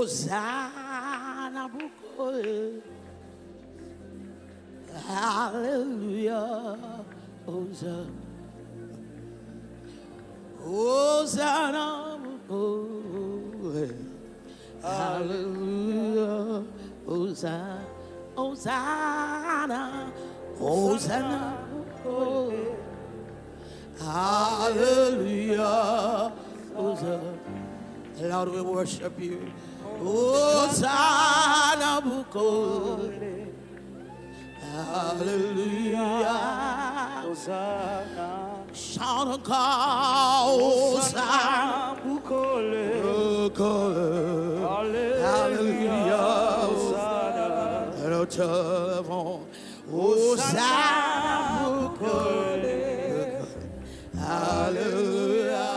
Hosanna, Bukole. Hallelujah. Hosanna. Hosanna, Bukole. Hallelujah. Hosanna. Hosanna. Hosanna, Bukole. Hallelujah. Hosanna. Lord, we worship you. Hosanna, Bukole. Hallelujah. Hosanna. Shout and call. Hosanna, Bukole. Hallelujah. Hosanna. Hosanna, Bukole. Hallelujah.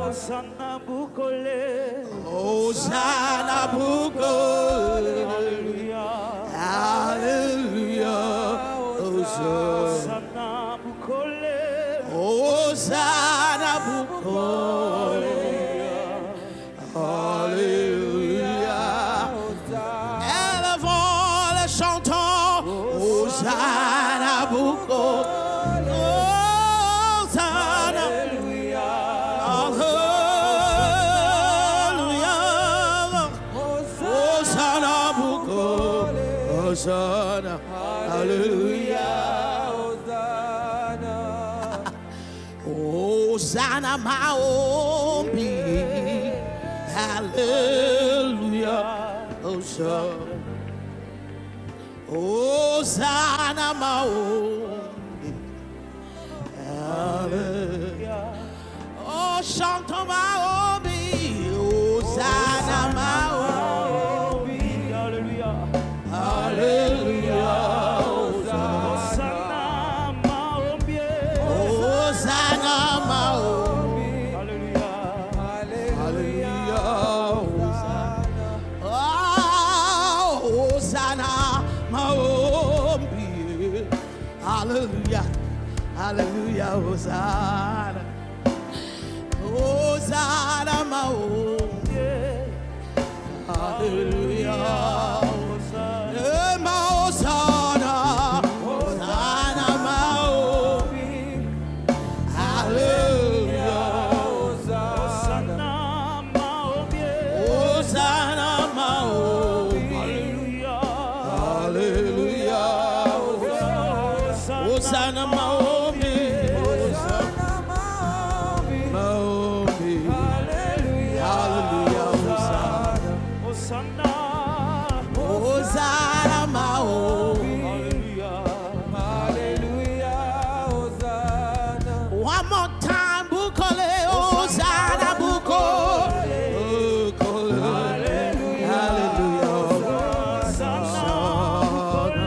Hosanna, Bukole. Hosanna, Bukole. Hallelujah. Hallelujah. Hosanna, Bukole. Hosanna, Bukole. Hallelujah. Élevons les chantants. Hosanna, Bukole. Hosanna. Hosanna, hallelujah, Hosanna, Hosanna, Maombi, hallelujah, Hosanna, Hosanna, Maombi, hallelujah, oh, chante Maombi, Hosanna, Maombi, hallelujah. Hallelujah, Hosanna, Maombi, Hosanna, Maombi, hallelujah, hallelujah, Hosanna, Maombi, hallelujah, hallelujah, Hosanna, Hosanna, Maombi, hallelujah. Hosanna, Maombi, Hosanna, Maombi, hallelujah, hallelujah, Hosanna, Hosanna, Maombi, hallelujah, Hosanna. One more time, Bukole, Hosanna, Bukole, hallelujah, hallelujah, Hosanna, Bukole.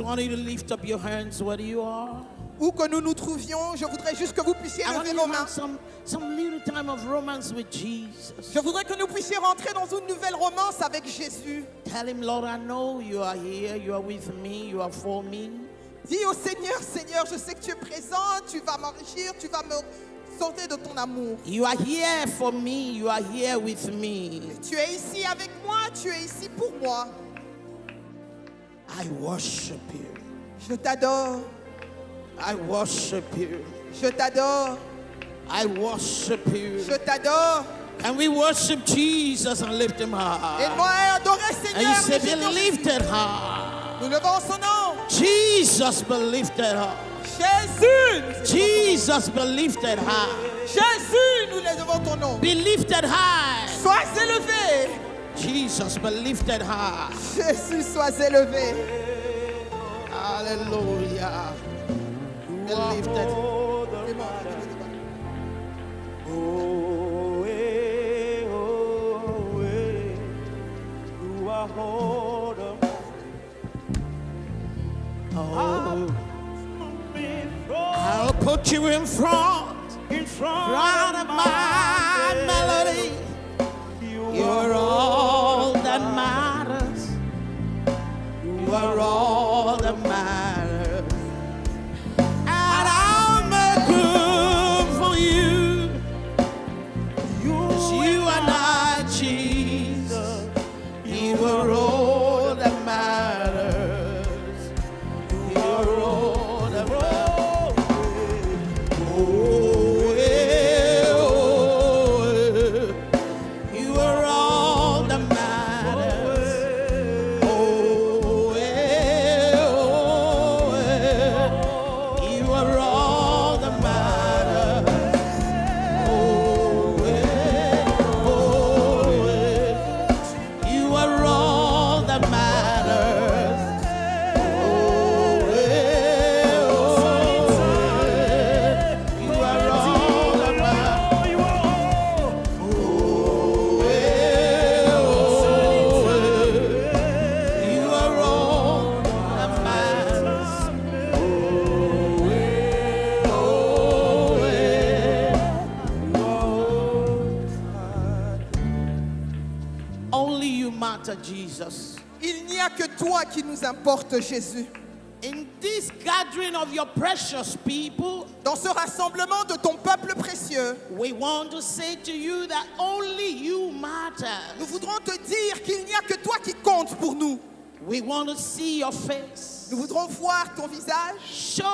I want you to lift up your hands where you are. Où que nous nous trouvions, je voudrais juste que vous puissiez I want lever you to vos have mains. some little time of romance with Jesus. Je voudrais que nous puissions rentrer dans une nouvelle romance avec Jésus. Tell him, Lord, I know you are here, you are with me, you are for me. Dis au Seigneur, Seigneur, je sais que tu es présent, tu vas m'enrichir, tu vas me sauver de ton amour. You are here for me, you are here with me. Tu es ici avec moi, tu es ici pour moi. I worship you. Je t'adore. I worship you. Je t'adore. I worship you. Je t'adore. Can we worship Jesus and lift him high? Aide-moi à adorer And you Seigneur, say, nous be jetons Jésus. lifted high. Nous levons son nom. Jesus, be lifted high. Jésus, nous élevons Jesus, be lifted high. ton nom. Jésus, nous élevons ton nom. Be lifted high. Sois élevé. Jesus, be lifted high. Jésus, sois élevé. Hallelujah. Be lifted. Oh, eh, oh, eh. You are hold of Oh, me I'll put you in front in front of my melody. You're all that matters. You are all that matters. And I'll make room for you. 'Cause you are not Jesus. You are all that matters. You are all that matters. Oh, yeah, oh, yeah. You are all that matters. Oh, yeah, oh, yeah. You are all that matters. Oh, yeah, oh, yeah. You are all that matters. Oh, yeah, oh, yeah. You are all that matters. Oh, yeah, oh, yeah. You are all that matters. Oh, yeah, oh, yeah. Only you matter, Jesus. Il n'y a que toi qui nous importe, Jésus. In this gathering of your precious people, Dans ce rassemblement de ton peuple précieux, we want to say to you that only you matter. nous voudrons te dire qu'il n'y a que toi qui compte pour nous. We want to see your face. Nous voudrons voir ton visage. Show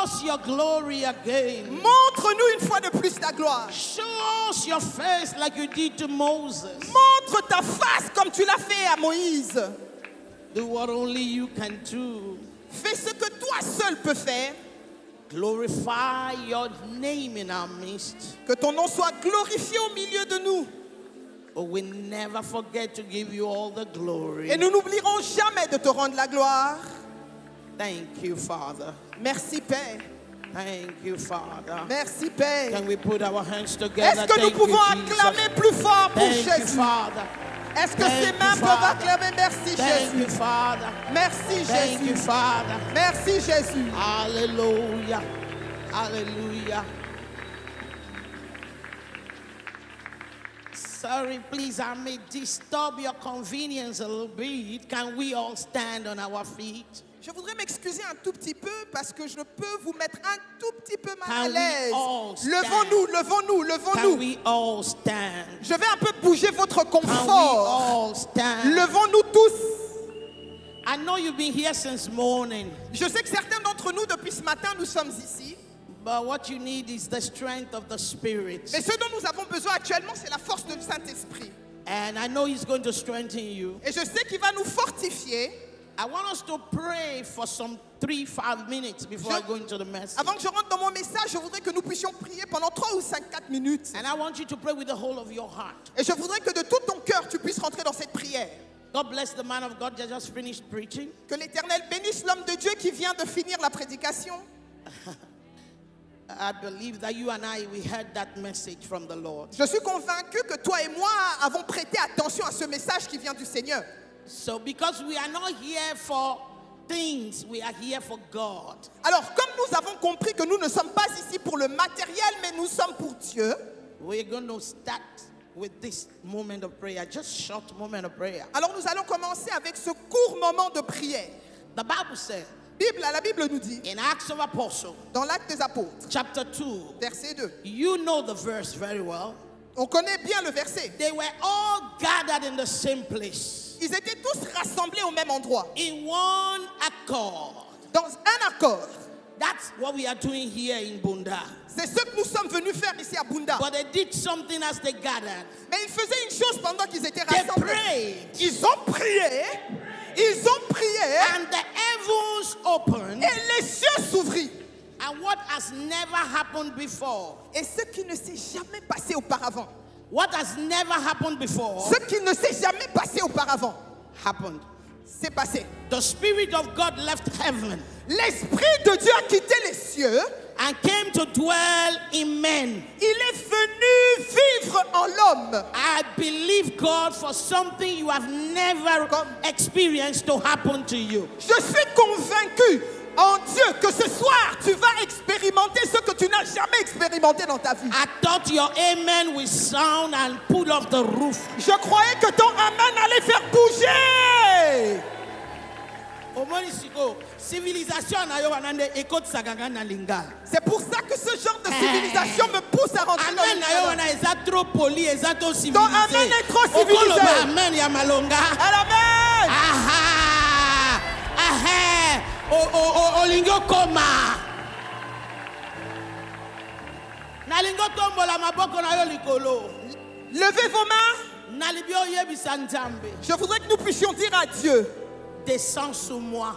us your glory again. Montre-nous une fois de plus ta gloire. Show us your face like you did to Moses. Montre ta face comme tu l'as fait à Moïse. Do what only you can do. Fais ce que toi seul peux faire. Glorify your name in our midst. Que ton nom soit glorifié au milieu de nous. But we never forget to give you all the glory. Et nous n'oublierons jamais de te rendre la gloire. Thank you, Father. Merci Père. Thank you, Father. Merci Père. Can we put our hands together? Est-ce que nous Thank pouvons you, Jesus. acclamer plus fort pour Thank you, Jésus? Father. Est-ce que Thank ces you, mains peuvent Father. acclamer merci Thank you, Jésus? Father. Merci Thank you, Jésus. Father. Merci Jésus. Hallelujah. Hallelujah. Sorry, please, I may disturb your convenience a little bit. Can we all stand on our feet? Je voudrais m'excuser un tout petit peu parce que je peux vous mettre un tout petit peu mal à Can we l'aise. all stand? Levons-nous, levons-nous, Can levons-nous. we all stand? Je vais un peu bouger votre Can we confort. all stand? Levons-nous tous. I know you've been here since morning, Je sais que certains d'entre nous, depuis ce matin, nous sommes ici. but what you need is the strength of the Spirit. Mais ce dont nous avons besoin actuellement, c'est la force du Saint-Esprit. And I know He's going to strengthen you. Et je sais qu'il va nous fortifier. I want us to pray for some 3-5 minutes before I go into the message. Avant que je rentre dans mon message, je voudrais que nous puissions prier pendant 3 ou 4 minutes. And I want you to pray with the whole of your heart. Et je voudrais que de tout ton cœur, tu puisses rentrer dans cette prière. God bless the man of God that just finished preaching. Que l'Éternel bénisse l'homme de Dieu qui vient de finir la prédication. I believe that you and I, we heard that message from the Lord. Je suis convaincu que toi et moi avons prêté attention à ce message qui vient du Seigneur. So because we are not here for things, we are here for God. Alors, comme nous avons compris que nous ne sommes pas ici pour le matériel, mais nous sommes pour Dieu, We're going to start with this moment of prayer, just short moment of prayer. alors nous allons commencer avec ce court moment de prière. The Bible said La Bible nous dit, in Acts of Apostles, dans l'Acte des Apôtres, chapter 2, verset 2, you know the verse very well. on connaît bien le verset. They were all gathered in the same place, Ils étaient tous rassemblés au même endroit, in one accord. dans un accord. That's what we are doing here in Bunda. C'est ce que nous sommes venus faire ici à Bunda. But they did something as they gathered. Mais ils faisaient une chose pendant qu'ils étaient They rassemblés. prayed. Ils ont prié. Ils ont prié. And the heavens opened. Et les cieux s'ouvrirent. And what has never happened before. Et ce qui ne s'est jamais passé auparavant. What has never happened before. Ce qui ne s'est jamais passé auparavant. Happened. C'est passé. The Spirit of God left heaven. L'Esprit de Dieu a quitté les cieux. And came to dwell in men. Il est venu vivre en l'homme. I believe God for something you have never experienced to happen to you. Je suis convaincu en Dieu que ce soir tu vas expérimenter ce que tu n'as jamais expérimenté dans ta vie. I thought your amen will sound and pull off the roof. Je croyais que ton amen allait faire bouger. C'est pour ça que ce genre de civilisation me pousse à rentrer dans le Ton amen est trop civilisé. Amen ya malonga. Amen. Aha. Aha. Olingo koma. Nalingo tombola maboko na yo likolo. Levez vos mains. Nalibio yebisa Nzambe. Je voudrais que nous puissions dire à Dieu. Descends sur moi.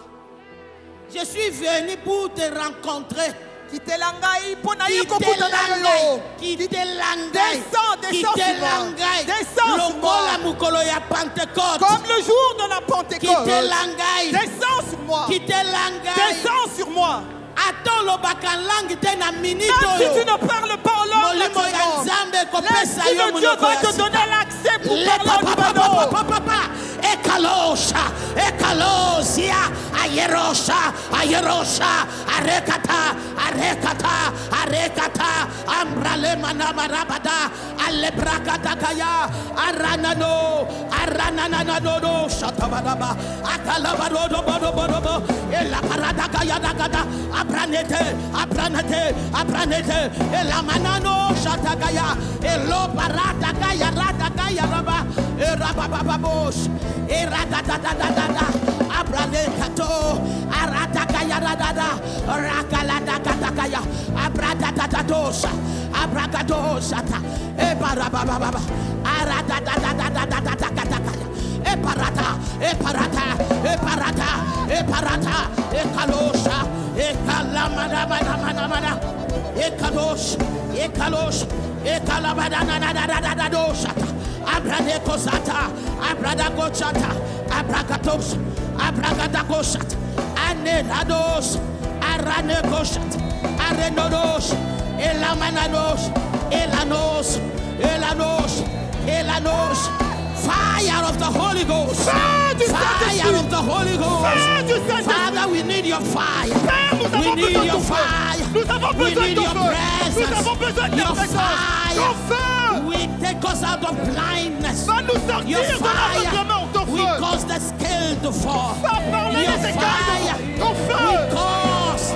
Je suis venu pour te rencontrer. Quittez l'angaï pour naïe Quittez l'angaï. Quittez l'angaï. Descends sur moi. Descends sur moi. Comme le jour de la Pentecôte. Quittez l'angaï. Descends sur moi. Quittez l'angaï. Descends sur moi. Attends le bacan langue de na minute. Même si tu ne parles pas en langue naturelle, l'Esprit de Dieu va te donner l'accès pour parler en Libano. Ekalosha, ekalosia, ayerosha, ayerosha, arekata, arekata, arekata, ambrale manamarabada, alebrakata kaya, aranano, arananano, shatabadaba, akalabado, bodo, ela parada kaya dagada, abranete, abranete, abranete, ela manano, shatakaya, elo parada kaya, rada kaya raba, erabababos. Eradadadadada, abranekato, aradakayadada, rakaladakatakaya, abradadadadosa, abragadosata, ebarabababa, aradadadadadadadakatakaya, eparata, eparata, eparata, eparata, ekalosha, ekalamanamana, ekalos, ekalos, ekalamananadadadadosata. Abradekosata, Abradagochata, Abragatos, Abragadagosat, Anedados, Aranegosat, Arenodos, Elamananos, Elanos, Elanos, Elanos. Fire of the Holy Ghost. Fire of the Holy Ghost. Father, we need your fire. We need your fire. We need your presence. Your fire. We take us out of blindness. Your fire. We cause the scale to fall. Your fire. We cause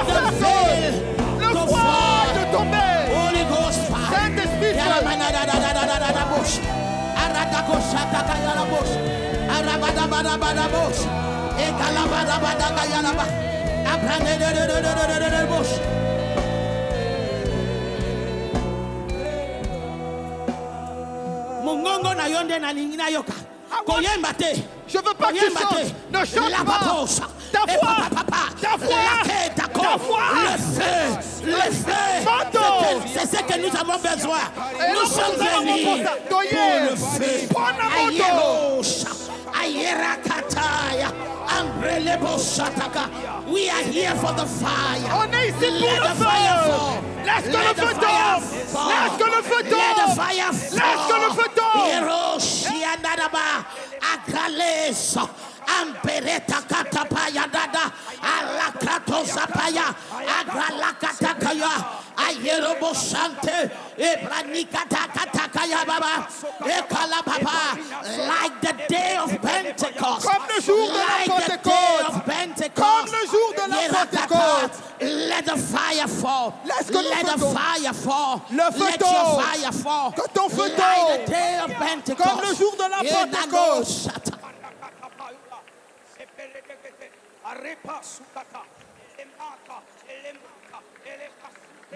the veil to fall. Holy Ghost fire. Aradakosata kayalabos, arabadabadabadabos, ekalabadabadakayalaba, abranedededededededebos. Mungongo na yonde na lingina yoka. Koyemba te. Je veux pas que tu chantes. Ne chante pas. Ta foi. Le feu. C'est ce que nous avons besoin. Nous sommes venus pour le feu. We are here for the fire. On est ici pour le feu. Laisse que le feu tombe. Laisse que le feu tombe. Let the fire fall. Laisse que le feu tombe. Hiroshianadaba, Akraleso, Ampereta Katapaya Dada, Alakrato Zapaya, Agralakatakaya, Ayerobo Sante, Ebranikata Katakaya Baba, Ekalababa, like the day of Pentecost. Comme le jour de la Like the day of Pentecost. Comme le jour de la Pentecôte. Let the fire fall. Laisse que le Let feu the tombe. fire fall. Le feu Let tombe. your fire fall. Que ton feu Like tombe. the day of Pentecost. Comme le jour de la Pentecôte.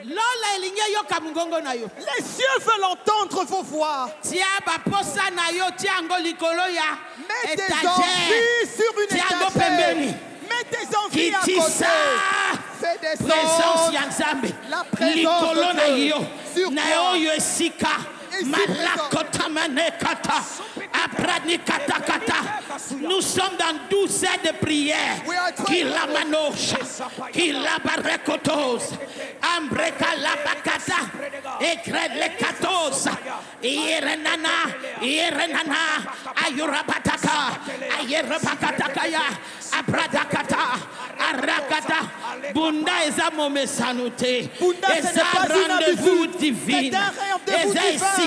Lola elinge yo kamungongo na yo. Les cieux veulent entendre vos voix. Tia ba posa na yo tia ngo likolo ya. Mets tes envies sur une tia ngo étagère. pembeni. Mets tes envies à Kitisa. côté. Fais des Présence songes. ya Nzambe. La présence Likolo de na Dieu yo. sur Na toi. yo yo esika. Ici Malakota manekata. Aprani kata kata. Nous sommes dans 12 heures de prière. We are trying Kila manosha. Kila barekotos. Ambreka la bakata. Ekred le katos. Yerenana. Yerenana. Ayurabataka. Ayurabakatakaya. Abradakata. Arakata. Bunda eza momesanute. Bunda, ce n'est Eza pas une rendez-vous habitude. divine. C'est un rendez-vous Eza divin. esika.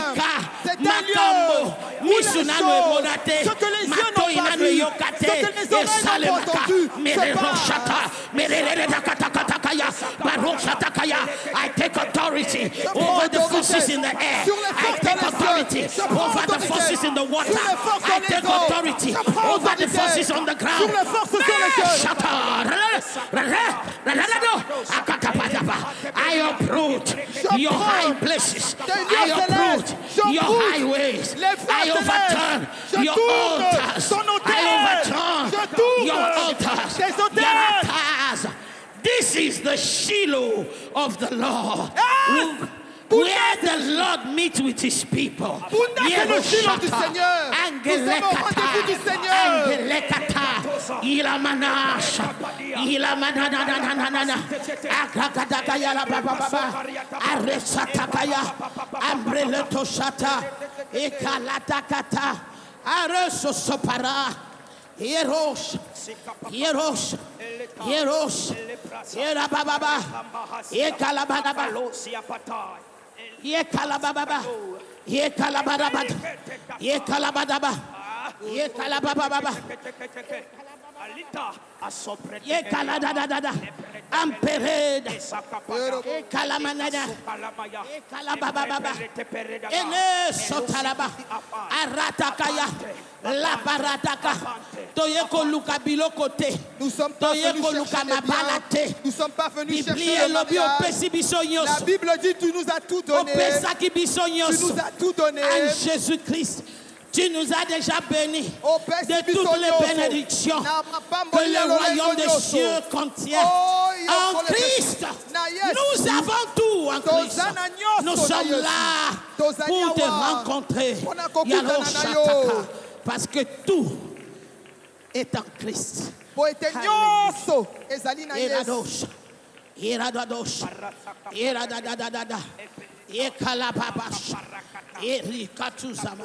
C'est un lieu Makambo. où les Misunano choses, emonate. ce que les yeux n'ont Matoi pas nano vu, yokate. ce que les oreilles n'ont Esalemaka. pas entendu, Mere se passe. roshata. Mere katakatakaya. Baroshatakaya. I take authority over the forces in the air. Sur les I forces take dans les authority cieux. Je prends over the autorité. forces in the water. Sur les forces I dans les take eaux. authority Je prends over the autorité. forces on the ground. Sur les forces sur les cieux. I uproot your high places. I uproot your highways. I overturn your altars. I overturn your altars. Your altars. This is the Shiloh of the Lord. Where the Lord meets with his people. C'est le Shiloh du Seigneur. Nous sommes au rendez-vous du Seigneur. Angelekata, Ilamanasha, Ilamanana, Akakataya, Baba, Aresatakaya, Ambreleto Shata, Ekalatakata, Areso Sopara, Hieros, Hieros, Hieros, Yerababa, Ekalababa, Yekalababa, Yekalababa, Yekalababa, Yekalababa, Yekaladada, Ampereda, Ekalamanada, Ekalababa, Ene Sotalaba, Aratakaya, La Barataka, Toyeko Luka Bilokote, Nous sommes pas venus chercher les biens. Nous sommes pas venus chercher les mariages. La Bible dit tu nous as tout donné. Tu nous as tout donné. En Jésus-Christ, tu nous as déjà bénis de toutes les bénédictions que le royaume des cieux contient. En Christ, nous avons tout en Christ. Nous sommes là pour te rencontrer. Yaroshataka, parce que tout est en Christ. Iradosh, Iradosh, Iradadadada, Ekalababash, Erikatuzama,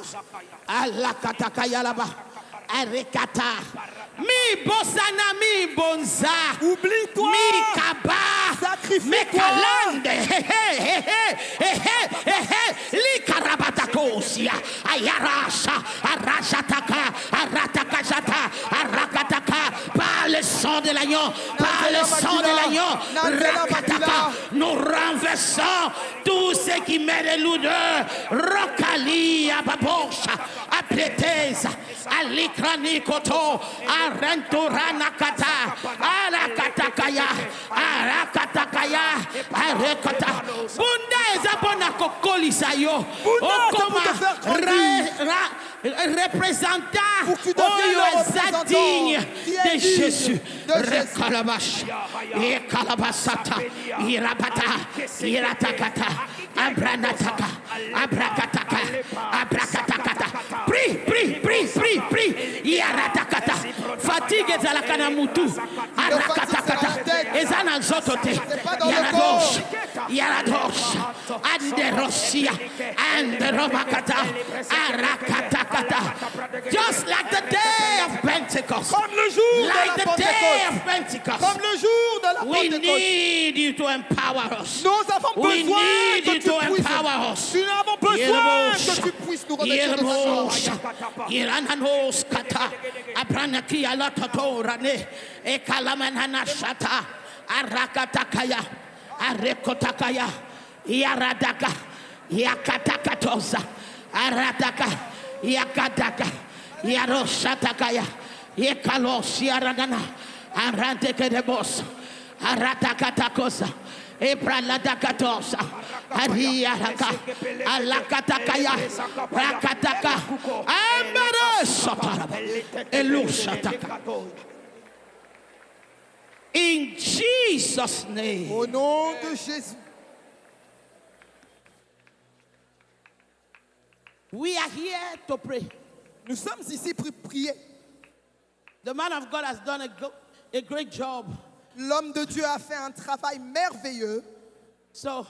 Alakatakayalaba, Arekata, Mi Bosana, Mi Bonza, Oublie-toi. Mi Kaba, Mi Kalande, Li Karabatakosia, Ayarasha, Arashataka, Aratakashata, Arakataka, par le sang de l'agneau, par le sang de l'agneau, Rakataka, nous renversons tout ce qui met des lourdeurs, Rokali, Ababosha, Apleteza, Alikranikoto, Arenturanakata, Arakatakaya, Arakatakaya, Arekata, Bunda ezabona kokolisa yo, Okoma, représentant, Oyo digne de Jésus, Rekalabash, Ekalabasata, Irabata, Iratakata, Abranataka, Abrakataka, Abrakatakata, prie, Yaratakata, fatigue ezalakana mutu, Arakatakata, ezana zotote, Yaradosh, Anderosia, Anderobakata, Arakatakata, just like the day of Pentecost, Comme le jour like de the la day of Pentecôte. Pentecost. Comme le jour de la We Pentecôte. need you to empower us. Nous avons We besoin need que you tu to puisses. empower us. Nous avons besoin que tu puisses nous revêtir de ta force. Irananos kata, Abranaki alatotorane, Ekalamanana shata, Arakatakaya, Arekotakaya, Yaradaka, Yakatakatosa, Arataka, Yakataka, Yaroshatakaya, Yekalos Yaradana, Aranteke de Bos, Aratakatakosa. Epraladakatosa. Ariaraka. Alakatakaya. Rakataka. Amarasata. Elushataka. In Jesus' name. Au nom de Jésus. We are here to pray. Nous sommes ici pour prier. The man of God has done a great job. L'homme de Dieu a fait un travail merveilleux. So,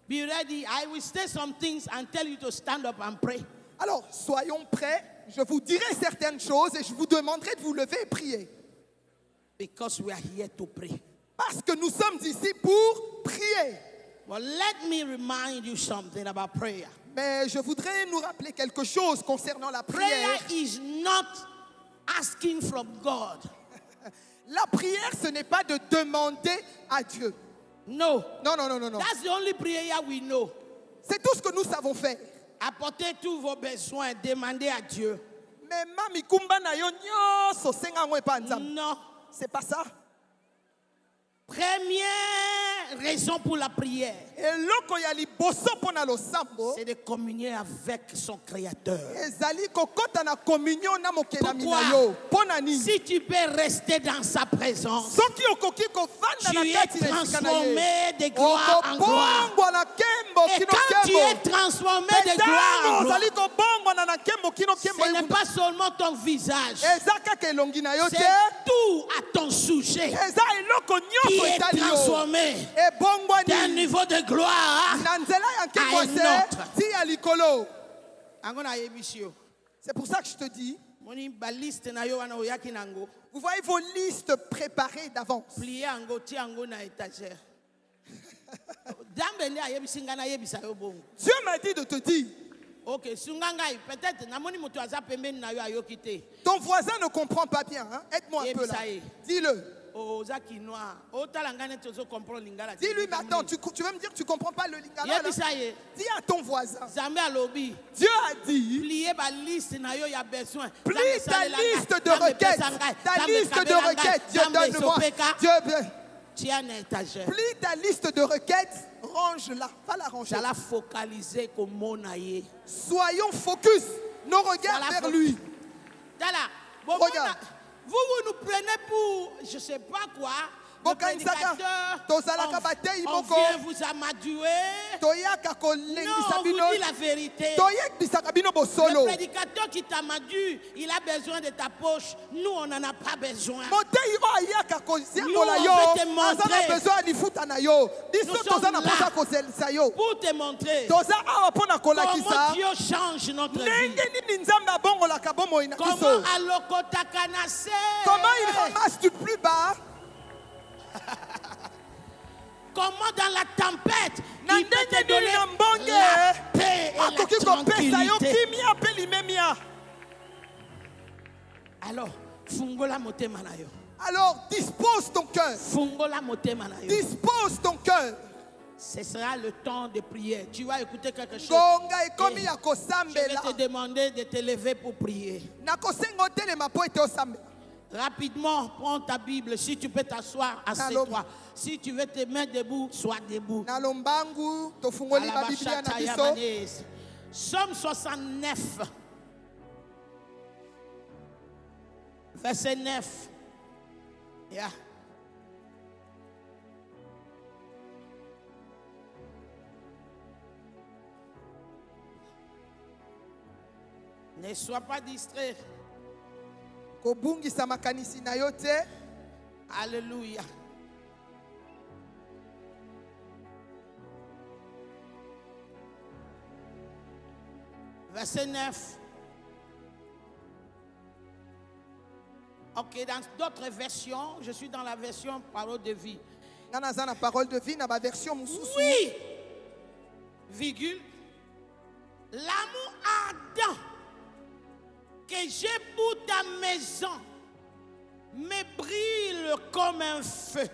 be ready. I will say some things and tell you to stand up and pray. Alors, soyons prêts. Je vous dirai certaines choses et je vous demanderai de vous lever et prier. Because we are here to pray. Parce que nous sommes ici pour prier. Well, let me remind you something about prayer. Mais je voudrais nous rappeler quelque chose concernant la prière. Prayer is not asking from God. La prière, ce n'est pas de demander à Dieu. No. Non, non, non, non, non. That's the only prayer we know. C'est tout ce que nous savons faire. Apportez tous vos besoins, demandez à Dieu. Mais mami kumba na yo nyonso senga ngwe pa nzambe. Non. C'est pas ça. Première raison pour la prière, c'est de communier avec son Créateur. Pourquoi? Si tu peux rester dans sa présence, tu es transformé de gloire en gloire. Et quand tu es transformé de gloire en gloire, ce n'est pas seulement ton visage, c'est tout à ton sujet qui est transformé d'un niveau de gloire à un autre. C'est pour ça que je te dis, vous voyez vos listes préparées d'avance. Dieu m'a dit de te dire. Ok, peut-être ton voisin ne comprend pas bien, hein? Aide-moi un peu là. Dis-le. Dis-lui, mais attends, tu veux me dire que tu ne comprends pas le lingala là? Dis à ton voisin. Dieu a dit, plie ta liste de requêtes. Ta liste de requêtes, Dieu donne-moi. Plie ta liste de requêtes, range-la. Va la ranger. Soyons focus, nos regards vers lui. Regarde. Vous nous prenez pour, je ne sais pas quoi, le prédicateur, on vient vous amadouer. Non, on vous dit la vérité. Le prédicateur qui t'amadue, il a besoin de ta poche. Nous, on n'en a pas besoin. Nous, on veut te montrer. Nous sommes là pour te montrer comment Dieu change notre vie. Comment il ramasse du plus bas. Comment dans la tempête il peut te donner la paix et la tranquillité. Alors dispose ton cœur. Dispose ton cœur. Ce sera le temps de prière. Tu vas écouter quelque chose. Je vais te demander de te lever pour prier. Rapidement, prends ta Bible. Si tu peux t'asseoir, assieds-toi. Si tu veux te mettre debout, sois debout. Somme 69, verset 9. Yeah. Ne sois pas distrait. Alléluia. Verset 9. Ok, dans d'autres versions, je suis dans la version parole de vie. Oui, virgule, l'amour ardent que j'ai pour ta maison me brille comme un feu.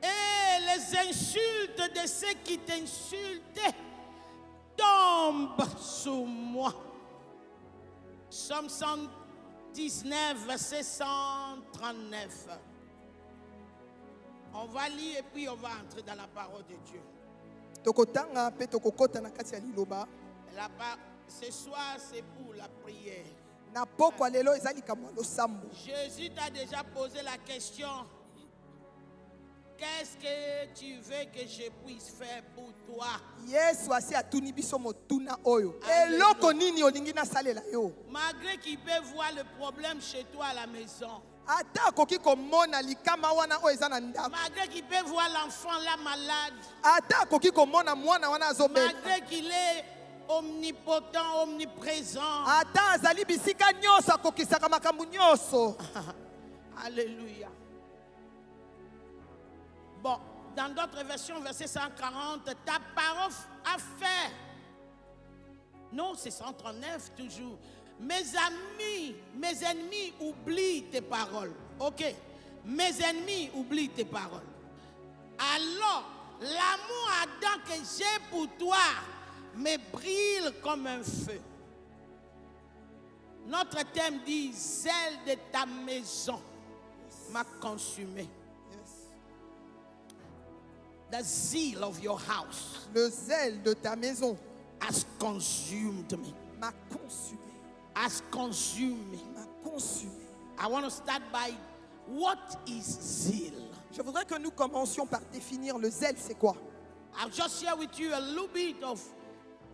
Et les insultes de ceux qui t'insultaient tombent sur moi. Somme 119, verset 139. On va lire et puis on va entrer dans la parole de Dieu. Ce soir, c'est pour la prière. Jésus t'a déjà posé la question. Qu'est-ce que tu veux que je puisse faire pour toi? Malgré qu'il peut voir le problème chez toi à la maison. Malgré qu'il peut voir l'enfant là malade. Malgré qu'il est omnipotent, omniprésent. Alléluia. Bon, dans d'autres versions, verset 140, ta parole a fait. Non, c'est 139 toujours. Mes ennemis oublient tes paroles. Ok. Mes ennemis oublient tes paroles. Alors, l'amour ardent que j'ai pour toi me brille comme un feu. Notre thème dit, zèle de ta maison m'a consumé. The zeal of your house. Le zèle de ta maison has consumed me. M'a consumé. Has consumed me. M'a consumé. I want to start by what is zeal. Je voudrais que nous commencions par définir le zèle, c'est quoi? I'll just share with you a little bit of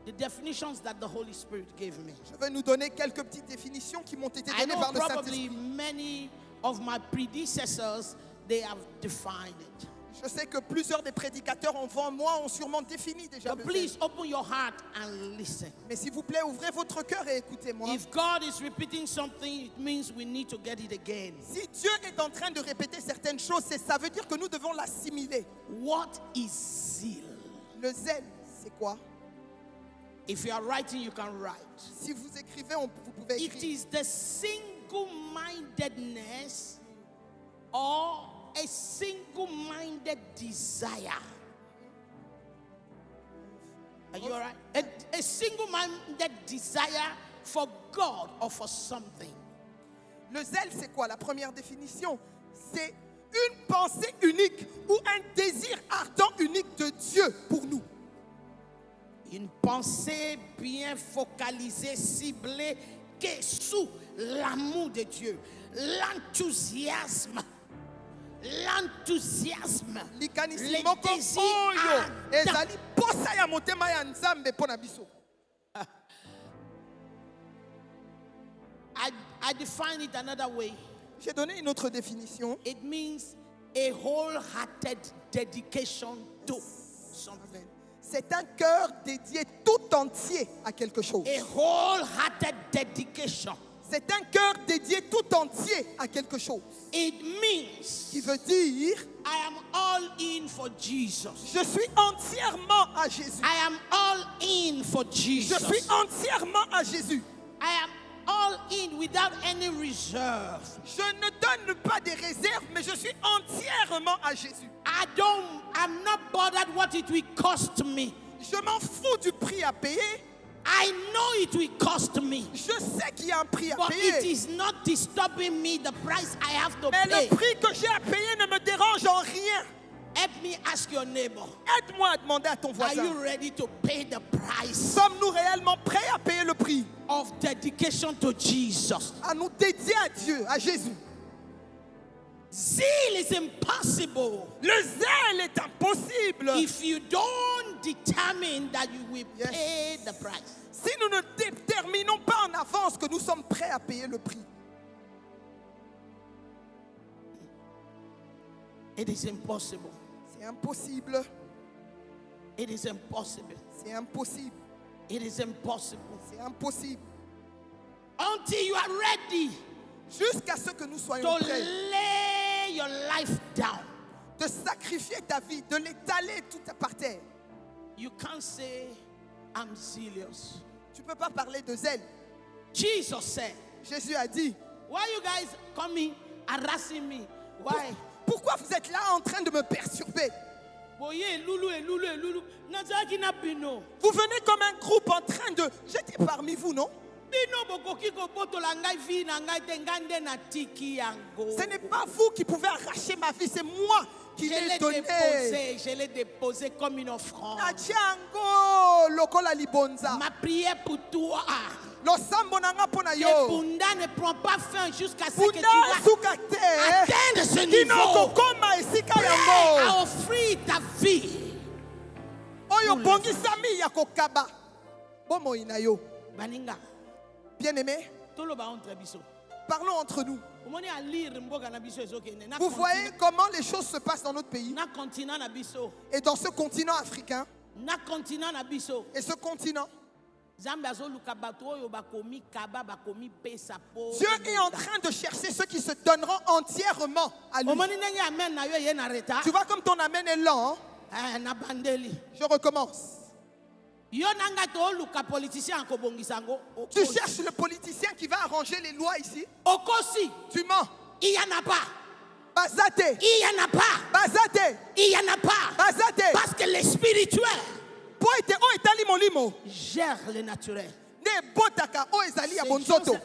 the definitions that the Holy Spirit gave me. Je vais nous donner quelques petites définitions qui m'ont été données par le Saint-Esprit. Many of my predecessors, they have defined it. Je sais que plusieurs des prédicateurs avant moi ont sûrement défini déjà le please zèle. open your heart and listen. Mais s'il vous plaît, ouvrez votre cœur et écoutez-moi. If God is repeating something, it means we need to get it again. Si Dieu est en train de répéter certaines choses, ça veut dire que nous devons l'assimiler. What is zeal? Le zèle, c'est quoi? If you are writing, you can write. Si vous écrivez, vous pouvez écrire. It is the single-mindedness or a single-minded desire. Are you all right? A single-minded desire for God or for something. Le zèle, c'est quoi? La première définition, c'est une pensée unique ou un désir ardent unique de Dieu pour nous. Une pensée bien focalisée, ciblée, qui est sous l'amour de Dieu. L'enthousiasme. L'enthousiasme. Le désir I define it another way. J'ai donné une autre définition. It means a wholehearted dedication to something. C'est un cœur dédié tout entier à quelque chose. A wholehearted dedication. C'est un cœur dédié tout entier à quelque chose. It means qui veut dire I am all in for Jesus. Je suis entièrement à Jésus. I am all in for Jesus. Je suis entièrement à Jésus. I am all in without any reserve. Je ne donne pas des réserves, mais je suis entièrement à Jésus. I'm not bothered what it will cost me. Je m'en fous du prix à payer. I know it will cost me. Je sais qu'il y a un prix à but payer. It is not disturbing me the price I have to mais pay. Le prix que j'ai à payer ne me dérange en rien. Help me ask your neighbor. Aide-moi à demander à ton voisin. Are you ready to pay the price? Sommes-nous réellement prêts à payer le prix? Of dedication to Jesus. À nous dédier à Dieu, à Jésus. Zeal is impossible. Le zèle est impossible. If you don't determine that you will pay the price. Si nous ne déterminons pas en avance que nous sommes prêts à payer le prix. It is impossible. C'est impossible. It is impossible. C'est impossible. It is impossible. C'est impossible. Until you are ready. Jusqu'à ce que nous soyons to prêts. Lay your life down. De sacrifier ta vie, de l'étaler tout par terre. You can't say I'm zealous. Tu ne peux pas parler de zèle. Jesus said. Jésus a dit. Why you guys coming harassing me? Why? Pourquoi vous êtes là en train de me perturber? Vous venez comme un groupe en train de... J'étais parmi vous, non? Ce n'est pas vous qui pouvez arracher ma vie, c'est moi qu'il est donné. Je l'ai déposé comme une offrande. Ma Ma prière pour toi. yo. Bunda ne prend pas fin jusqu'à ce que tu vas atteindre ce niveau. Prêt à offrir ta vie. Baninga. Bien-aimé, Toloba entre biso. parlons entre nous. Omoni a lire mboka na biso ezokende. Na Vous voyez comment les choses se passent dans notre pays na continent na biso. et dans ce continent africain Na continent na biso. et ce continent. Zambe azoluka bato oyo bakomi kaba bakomi pesa po. Dieu est en train de chercher ceux qui se donneront entièrement à lui. Omoni ndenge amen na yo ye na retard. Tu vois comme ton amen est lent. Na bandeli. Je recommence. Yo nanga to luka politicien ko bongisango. Tu cherches le politicien qui va arranger les lois ici. Okosi. Tu mens. Il y en a pas. Bazate. Il y en a pas. Bazate. Il y en a pas. Bazate. Parce que les spirituels Poete o etali molimo. gèrent le naturel. Ne botaka o ezali ya bonzoto.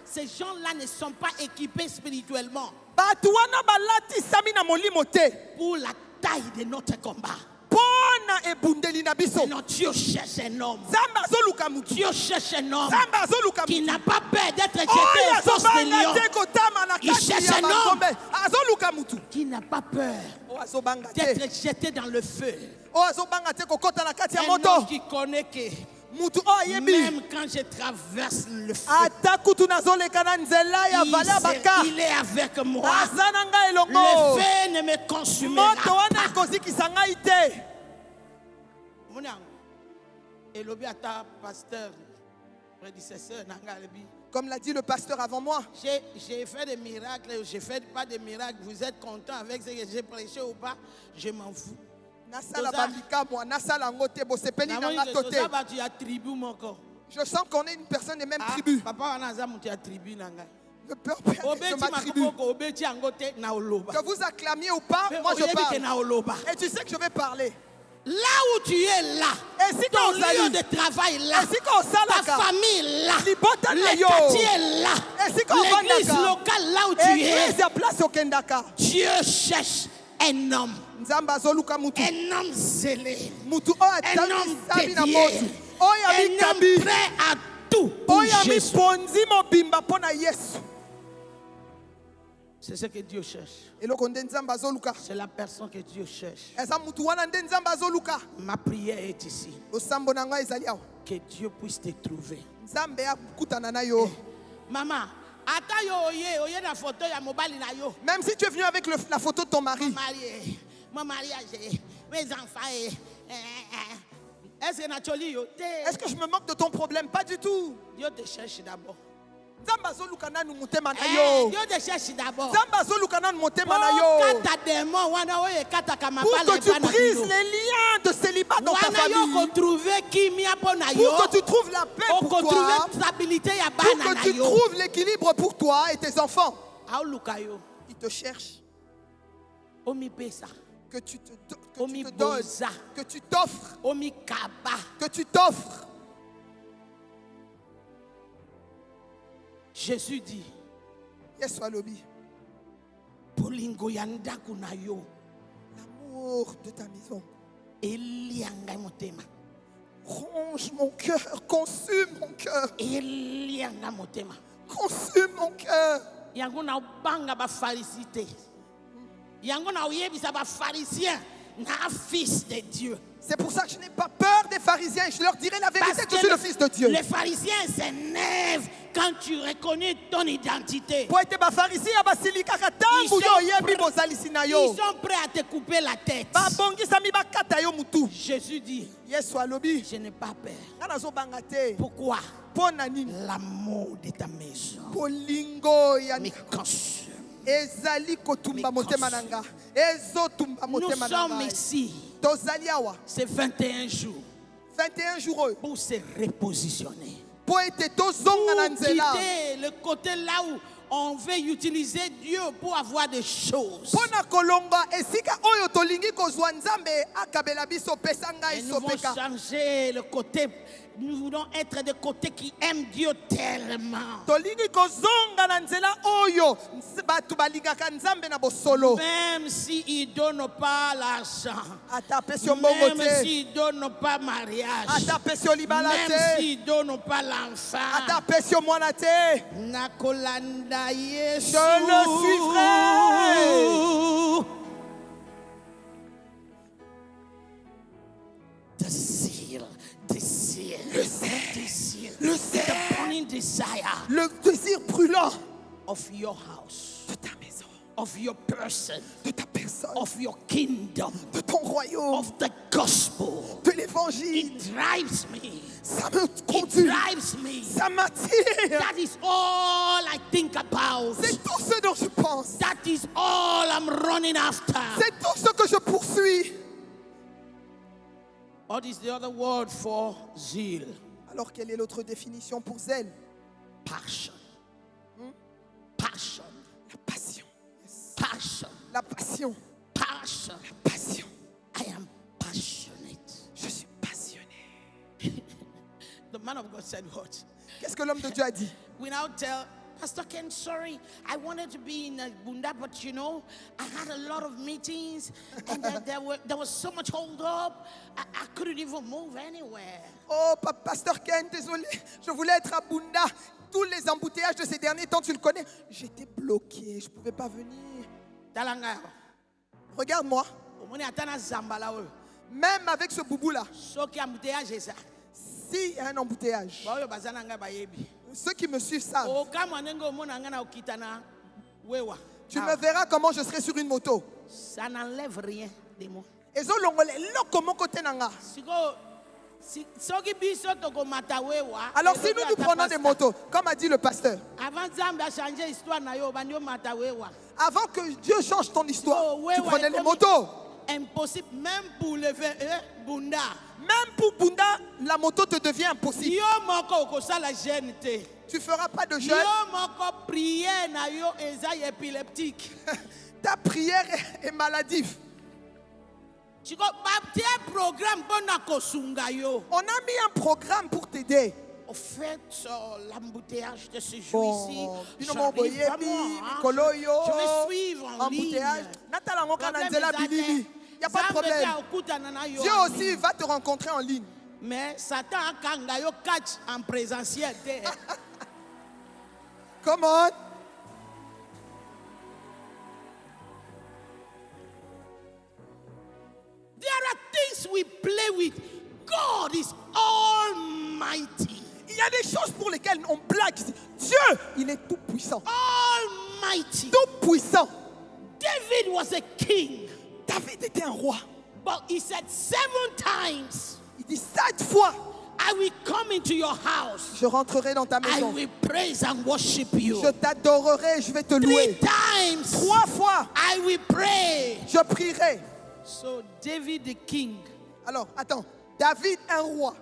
Ces gens-là ne sont pas équipés spirituellement Batu wana balati sami na molimo te. pour la taille de notre combat. Pona ebundeli na biso. Non, Dieu cherche un homme. Zamba azoluka mutu. Dieu cherche un homme Zamba azoluka qui mutu. n'a pas peur d'être jeté Oyo aux forces des azobanga lions. te kotama na Il kati cherche ya un homme. bakombe. Azoluka mutu. Qui n'a pas peur O azobanga te. d'être jeté dans le feu. O azobanga te kokota na kati ya Un homme moto. qui connaît que Mutu o ayebi. même quand je traverse le feu, Ata kutu nazoleka na nzela ya vala baka. il est avec moi. Aza na ngai Le elongo. feu ne me consumera Moto wana pas. ekozikisa ngai te. Et l'objet à pasteur, prédécesseur, Nangalebi. Comme l'a dit le pasteur avant moi. J'ai fait des miracles, je ne fais pas de miracles. Vous êtes content avec ce que j'ai prêché ou pas? Je m'en fous. Nasala balika moi, nasala ngote bosepeli na ngatote. Je sens qu'on est une personne des mêmes tribus. Papa, on a une tribu. Le peuple de ma tribu. Que vous acclamiez ou pas, moi je parle. Et tu sais que je vais parler. Là où tu es là, Et si ton qu'on lieu de travail là, ta famille là, le quartier là, l'église locale là où tu es, Dieu cherche un homme. Un homme zélé, un homme dédié, un homme prêt à tout pour Jésus. C'est ce que Dieu cherche. C'est la personne que Dieu cherche. Ma prière est ici. Que Dieu puisse te trouver. Maman, même si tu es venu avec la photo de ton mari, mon mariage, mes enfants, est-ce que je me moque de ton problème? Pas du tout. Dieu te cherche d'abord. Dieu te cherche d'abord. Pour que tu brises les liens de célibat dans ta famille. Pour que tu trouves la paix pour toi. Pour que tu trouves l'équilibre pour toi et tes enfants. Ils te cherchent. Que tu te donnes. Que tu t'offres. Que tu t'offres. Jésus dit, l'amour de ta maison ronge mon cœur, consume mon cœur, consume mon cœur. Fils de Dieu. C'est pour ça que je n'ai pas peur des pharisiens. Je leur dirai la vérité que je suis le fils de Dieu. Les pharisiens s'énervent quand tu reconnais ton identité. Ils sont prêts à te couper la tête. Jésus dit, je n'ai pas peur. Pourquoi? L'amour de ta maison me consume. Nous sommes ici. C'est 21 jours. 21 jours pour se repositionner. Pour quitter le côté là où on veut utiliser Dieu pour avoir des choses. Et nous voulons changer le côté. Nous voulons être des côtés qui aiment Dieu tellement. Même s'ils ne donnent pas l'argent. Même s'ils ne donnent pas mariage. Même s'ils ne donnent pas l'enfant. Je le suivrai. The zeal, the zeal, le zèle, le zèle, the burning desire, le désir brûlant of your house, de ta maison, of your person, de ta personne, of your kingdom, de ton royaume, of the gospel. de l'évangile. It drives me. Ça me It conduit, drives me. ça m'attire. That is all I think about. C'est tout ce dont je pense. That is all I'm running after. C'est tout ce que je poursuis. What is the other word for zeal? Alors quelle est l'autre définition pour zèle? Passion. Passion. La passion. Yes. Passion. La passion. Passion. La passion. I am passionate. Je suis passionné. The man of God said what? Qu'est-ce que l'homme de Dieu a dit? We now tell Pastor Ken, sorry, I wanted to be in Bunda, but you know, I had a lot of meetings, and there was so much hold up, I couldn't even move anywhere. Oh, Pasteur Ken, désolé, je voulais être à Bunda. Tous les embouteillages de ces derniers temps, tu le connais. J'étais bloqué, je ne pouvais pas venir. Regarde-moi. Même avec ce boubou-là, s'il y a un embouteillage, ceux qui me suivent savent. Tu me verras comment je serai sur une moto. Ça n'enlève rien de moi. Alors si nous prenons des motos, comme a dit le pasteur, avant que Dieu change ton histoire, tu prenais les motos. Impossible, même pour lever Bunda. Même pour Bunda, la moto te devient impossible. Tu ne feras pas de jeûne. Ta prière est maladive. On a mis un programme pour t'aider. Au fait, l'embouteillage de ce jour ici, je vais suivre en ligne. Il n'y a pas de problème. Dieu aussi va te rencontrer en ligne. Mais Satan a catch en présentiel. Come on. There are things we play with. God is almighty. Il y a des choses pour lesquelles on blague. Dieu, il est tout puissant. Almighty. Tout puissant. David was a king. David était un roi. But he said 7 times. Il dit 7 fois. I will come into your house. Je rentrerai dans ta maison. I will praise and worship you. Je t'adorerai, je vais te louer. 3 times. 3 fois. I will pray. Je prierai. So David the king. Alors, attends. David un roi.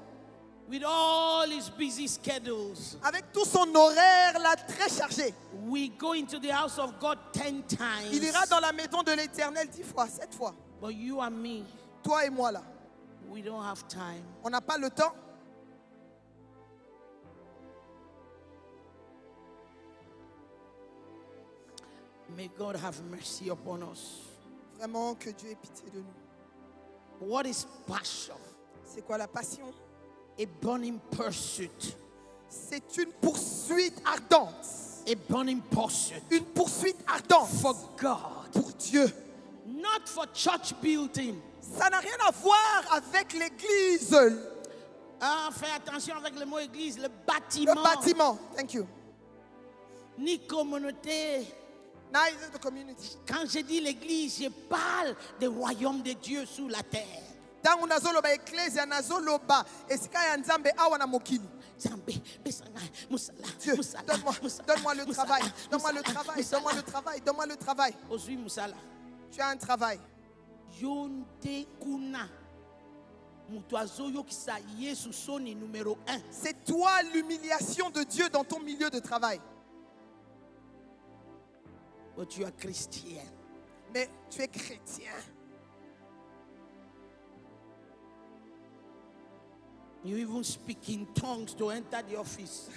With all his busy schedules. Avec tout son horaire là très chargé. We go into the house of God 10 times. Il ira dans la maison de l'Éternel 10 fois, 7 fois. But you and me. Toi et moi là. We don't have time. On n'a pas le temps. May God have mercy upon us. Vraiment que Dieu ait pitié de nous. What is passion? C'est quoi la passion? A burning pursuit. C'est une poursuite ardente. A burning pursuit. Une poursuite ardente. For God. Pour Dieu. Not for church building. Ça n'a rien à voir avec l'église. Ah, fais attention avec le mot église, le bâtiment. Le bâtiment. Thank you. Ni communauté. Neither the community. Quand je dis l'église, je parle du royaume de Dieu sur la terre. Tangu nazoloba ecclesia nazoloba esika ya nzambe awa na mokili. Dieu, donne-moi le travail, donne-moi le travail, donne-moi le travail, donne-moi le travail. Tu as un travail. C'est toi l'humiliation de Dieu dans ton milieu de travail. But you are Christian. Mais tu es chrétien. You even speak in tongues to enter the office.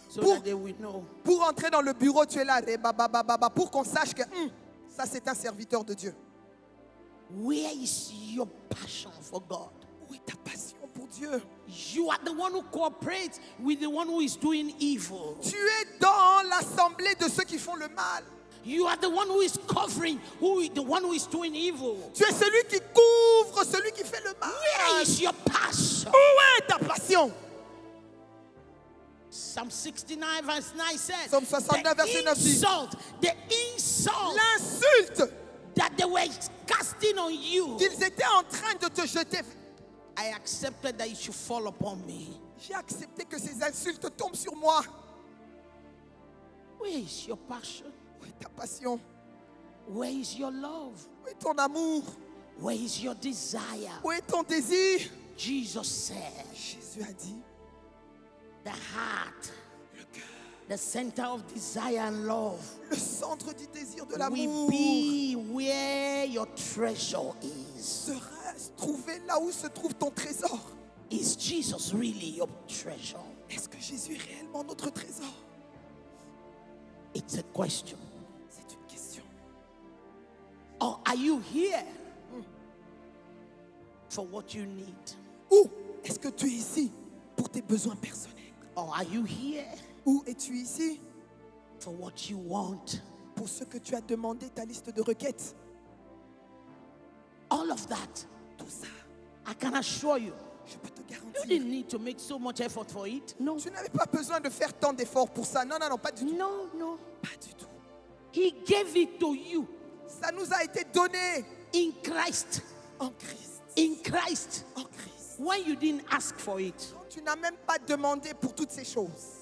So Pour- that they will know. Pour entrer dans le bureau, tu es là, pour qu'on sache que ça c'est un serviteur de Dieu. Where is your passion for God? Où est ta passion pour Dieu? You are the one who cooperates with the one who is doing evil. Tu es dans l'assemblée de ceux qui font le mal. You are the one who is covering, the one who is doing evil. Tu es celui qui couvre celui qui fait le mal. Where is your passion? Où est ta passion? Psalm 69 verse 9 says, Psalm 69 verset 9 dit, the insult l'insulte that they were casting on you, qu'ils étaient en train de te jeter. I accepted that it should fall upon me. J'ai accepté que ces insultes tombent sur moi. Where is your passion? Où est ta passion? Where is your love? Où est ton amour? Where is your desire? Où est ton désir? Jesus said, Jésus a dit, the heart, the center of desire and love, le centre du désir de will l'amour be where your treasure is. sera trouvé là où se trouve ton trésor. Is Jesus really your treasure? Est-ce que Jésus est réellement notre trésor? It's a question. C'est une question. Or are you here for what you need? Ou est-ce que tu es ici pour tes besoins personnels? Or are you here Ou es-tu ici for what you want? pour ce que tu as demandé, ta liste de requêtes? All of that, Tout ça, I can assure you, je peux te you garantir. didn't need to make so much effort for it. No, Tu n'avais pas besoin de faire tant d'efforts pour ça. Non, non, non, pas du tout. no. Pas du tout. He gave it to you Ça nous a été donné in Christ. en Christ. In Christ. En Christ. When you didn't ask for it. Tu n'as même pas demandé pour toutes ces choses.